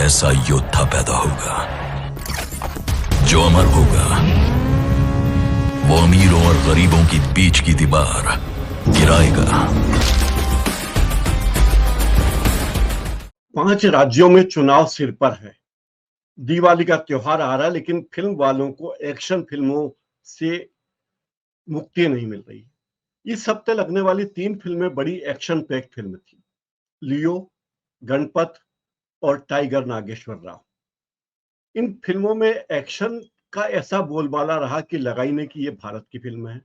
ऐसा योद्धा पैदा होगा जो अमर होगा। वो अमीरों और गरीबों की बीच की दीवार गिराएगा। 5 राज्यों में चुनाव सिर पर है। दिवाली का त्योहार आ रहा है, लेकिन फिल्म वालों को एक्शन फिल्मों से मुक्ति नहीं मिल रही। इस हफ्ते लगने वाली 3 फिल्में बड़ी एक्शन पैक्ड फिल्म थी। लियो, गणपत और टाइगर नागेश्वर राव। इन फिल्मों में एक्शन का ऐसा बोलबाला रहा कि लगा ही नहीं कि ये भारत की फिल्म है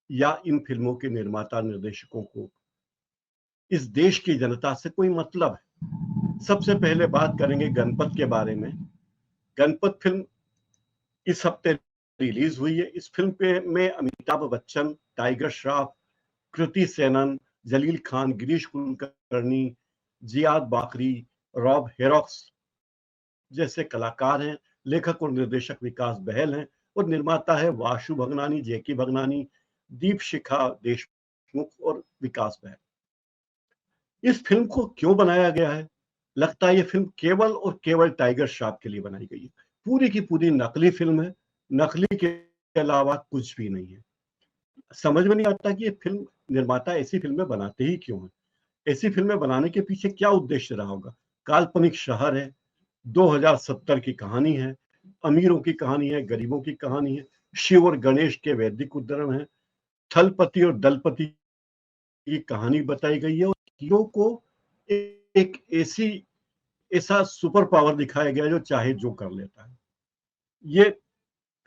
या इन फिल्मों के निर्माता निर्देशकों को इस देश की जनता से कोई मतलब है। सबसे पहले बात करेंगे गणपत के बारे में। गणपत फिल्म इस हफ्ते रिलीज हुई है। इस फिल्म में अमिताभ बच्चन, टाइगर श्रॉफ, कृति सेनन, जलील खान, गिरीश कुलकर्णी, जियाद बाकरी, रॉब हेरॉक्स जैसे कलाकार हैं। लेखक और निर्देशक विकास बहल हैं और निर्माता है वासु भगनानी, जेकी भगनानी, दीप शिखा देशमुख और विकास बहल। इस फिल्म को क्यों बनाया गया है? लगता है ये फिल्म केवल और केवल टाइगर श्रॉफ के लिए बनाई गई है। पूरी की पूरी नकली फिल्म है। नकली के अलावा कुछ भी नहीं है। समझ में नहीं आता कि ये फिल्म निर्माता ऐसी फिल्में बनाते ही क्यों हैं। ऐसी फिल्में बनाने के पीछे क्या उद्देश्य रहा होगा? काल्पनिक शहर है, 2070 की कहानी है, अमीरों की कहानी है, गरीबों की कहानी है, शिव और गणेश के वैदिक उद्धरण है, थलपति और दलपति की कहानी बताई गई है और हीरो को एक ऐसा सुपर पावर दिखाया गया जो चाहे जो कर लेता है। ये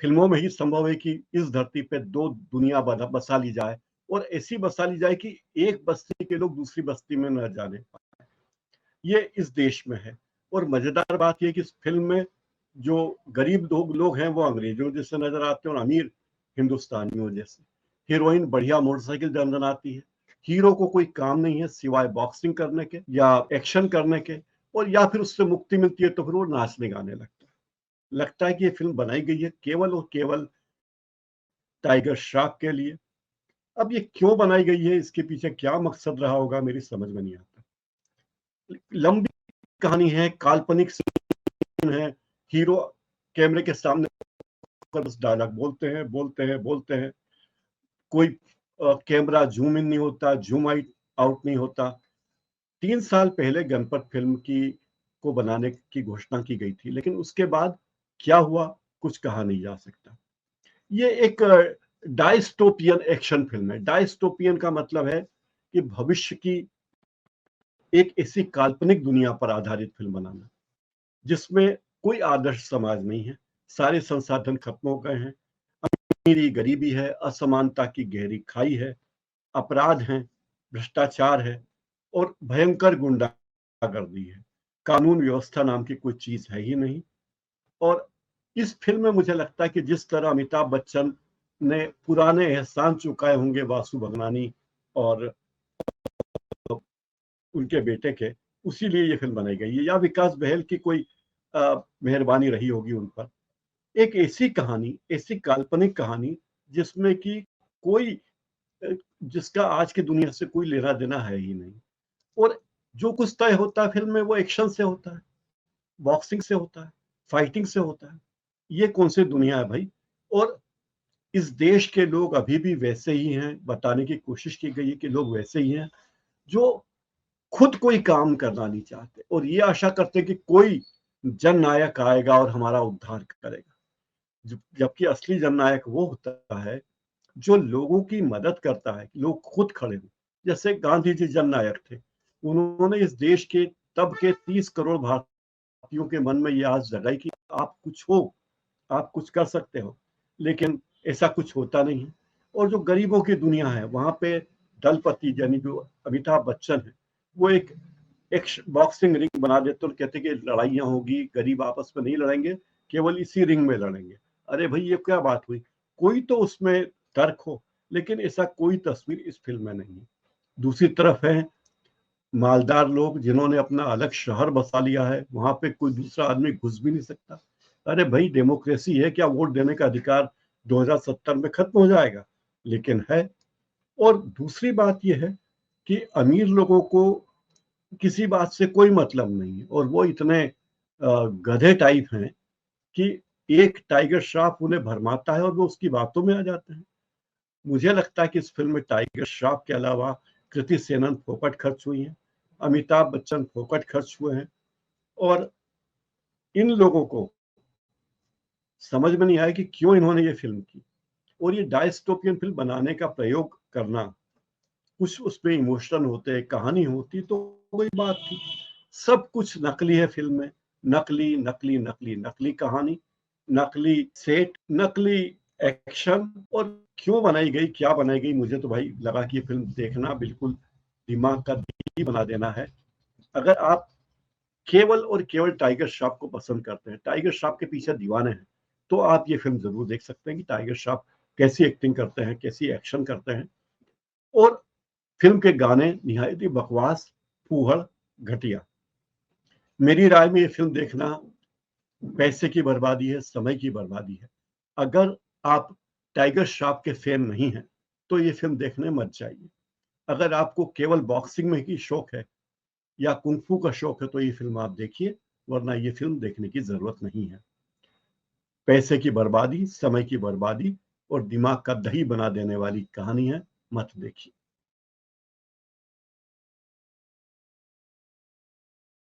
फिल्मों में ही संभव है कि इस धरती पे 2 दुनिया बसा ली जाए और ऐसी बसा ली जाए कि एक बस्ती के लोग दूसरी बस्ती में न जाने पाए। ये इस देश में है। और मजेदार बात यह कि इस फिल्म में जो गरीब लोग हैं वो अंग्रेजों जैसे नजर आते हैं और अमीर हिंदुस्तानियों जैसे। हीरोइन बढ़िया मोटरसाइकिल दंदनाती है। हीरो को कोई काम नहीं है सिवाय बॉक्सिंग करने के या एक्शन करने के, और या फिर उससे मुक्ति मिलती है तो फिर वो नाचने गाने लगता है कि ये फिल्म बनाई गई है केवल और केवल टाइगर श्रॉफ के लिए। अब ये क्यों बनाई गई है, इसके पीछे क्या मकसद रहा होगा, मेरी समझ में नहीं आता। लंबी कहानी है, काल्पनिक सीन है, हीरो कैमरे के सामने बस डायलॉग बोलते हैं। कोई कैमरा जूम इन नहीं होता, जूम आउट नहीं होता। 3 साल पहले गणपत फिल्म को बनाने की घोषणा की गई थी, लेकिन उसके बाद क्या हुआ कुछ कहा नहीं जा सकता। ये एक डायस्टोपियन एक्शन फिल्म है। डायस्टोपियन का मतलब है कि भविष्य की एक ऐसी काल्पनिक दुनिया पर आधारित फिल्म बनाना जिसमें कोई आदर्श समाज नहीं है, सारे संसाधन खत्म हो गए हैं, अमीरी गरीबी है, असमानता की गहरी खाई है, अपराध है, भ्रष्टाचार है और भयंकर गुंडागर्दी है। कानून व्यवस्था नाम की कोई चीज है ही नहीं। और इस फिल्म में मुझे लगता है कि जिस तरह अमिताभ बच्चन ने पुराने एहसान चुकाए होंगे वासु भगनानी और उनके बेटे के, उसी लिए ये फिल्म बनाई गई है या विकास बहल की कोई मेहरबानी रही होगी उन पर। एक ऐसी कहानी, ऐसी काल्पनिक कहानी जिसमें कि कोई जिसका आज की दुनिया से कोई लेना देना है ही नहीं। और जो कुछ तय होता है फिल्म में वो एक्शन से होता है, बॉक्सिंग से होता है, फाइटिंग से होता है। ये कौन सी दुनिया है भाई? और इस देश के लोग अभी भी वैसे ही हैं। बताने की कोशिश की गई है कि लोग वैसे ही हैं जो खुद कोई काम करना नहीं चाहते और ये आशा करते हैं कि कोई जननायक आएगा और हमारा उद्धार करेगा। जबकि असली जननायक वो होता है जो लोगों की मदद करता है, लोग खुद खड़े हों। जैसे गांधी जी जननायक थे। उन्होंने इस देश के तब के 30 करोड़ भारतीयों के मन में ये आस जगाई कि आप कुछ हो, आप कुछ कर सकते हो, लेकिन ऐसा कुछ होता नहीं है। और जो गरीबों की दुनिया है वहां पे दलपति यानी जो अमिताभ बच्चन है वो एक बॉक्सिंग रिंग बना देते और कहते कि लड़ाइयाँ होगी, गरीब आपस में नहीं लड़ेंगे, केवल इसी रिंग में लड़ेंगे। अरे भाई ये क्या बात हुई? कोई तो उसमें तर्क हो, लेकिन ऐसा कोई तस्वीर इस फिल्म में नहीं है। दूसरी तरफ है मालदार लोग जिन्होंने अपना अलग शहर बसा लिया है, वहां पे कोई दूसरा आदमी घुस भी नहीं सकता। अरे भाई डेमोक्रेसी है, क्या वोट देने का अधिकार 2070 में खत्म हो जाएगा? लेकिन है। और दूसरी बात यह है कि अमीर लोगों को किसी बात से कोई मतलब नहीं है और वो इतने गधे टाइप हैं कि एक टाइगर श्रॉफ उन्हें भरमाता है और वो उसकी बातों में आ जाते हैं। मुझे लगता है कि इस फिल्म में टाइगर श्रॉफ के अलावा कृति सेनन फोकट खर्च हुई हैं, अमिताभ बच्चन फोकट खर्च हुए हैं, और इन लोगों को समझ में नहीं आया कि क्यों इन्होंने ये फिल्म की। और ये डायस्टोपियन फिल्म बनाने का प्रयोग करना, कुछ उसमें इमोशन होते, कहानी होती तो कोई बात थी। सब कुछ नकली है फिल्म में, नकली नकली नकली नकली कहानी, नकली सेट, नकली एक्शन। और क्यों बनाई गई, क्या बनाई गई, मुझे तो भाई लगा कि ये फिल्म देखना बिल्कुल दिमाग का दही बना देना है। अगर आप केवल और केवल टाइगर श्रॉफ को पसंद करते हैं, टाइगर श्रॉफ के पीछे दीवाने हैं, तो आप ये फिल्म जरूर देख सकते हैं कि टाइगर श्रॉफ कैसी एक्टिंग करते हैं, कैसी एक्शन करते हैं। और फिल्म के गाने निहायत ही बकवास, फूहड़, घटिया। मेरी राय में ये फिल्म देखना पैसे की बर्बादी है, समय की बर्बादी है। अगर आप टाइगर श्रॉफ के फैन नहीं हैं तो ये फिल्म देखने मत जाइए। अगर आपको केवल बॉक्सिंग में ही शौक है या कुंफू का शौक है तो ये फिल्म आप देखिए, वरना ये फिल्म देखने की जरूरत नहीं है। पैसे की बर्बादी, समय की बर्बादी और दिमाग का दही बना देने वाली कहानी है, मत देखिए।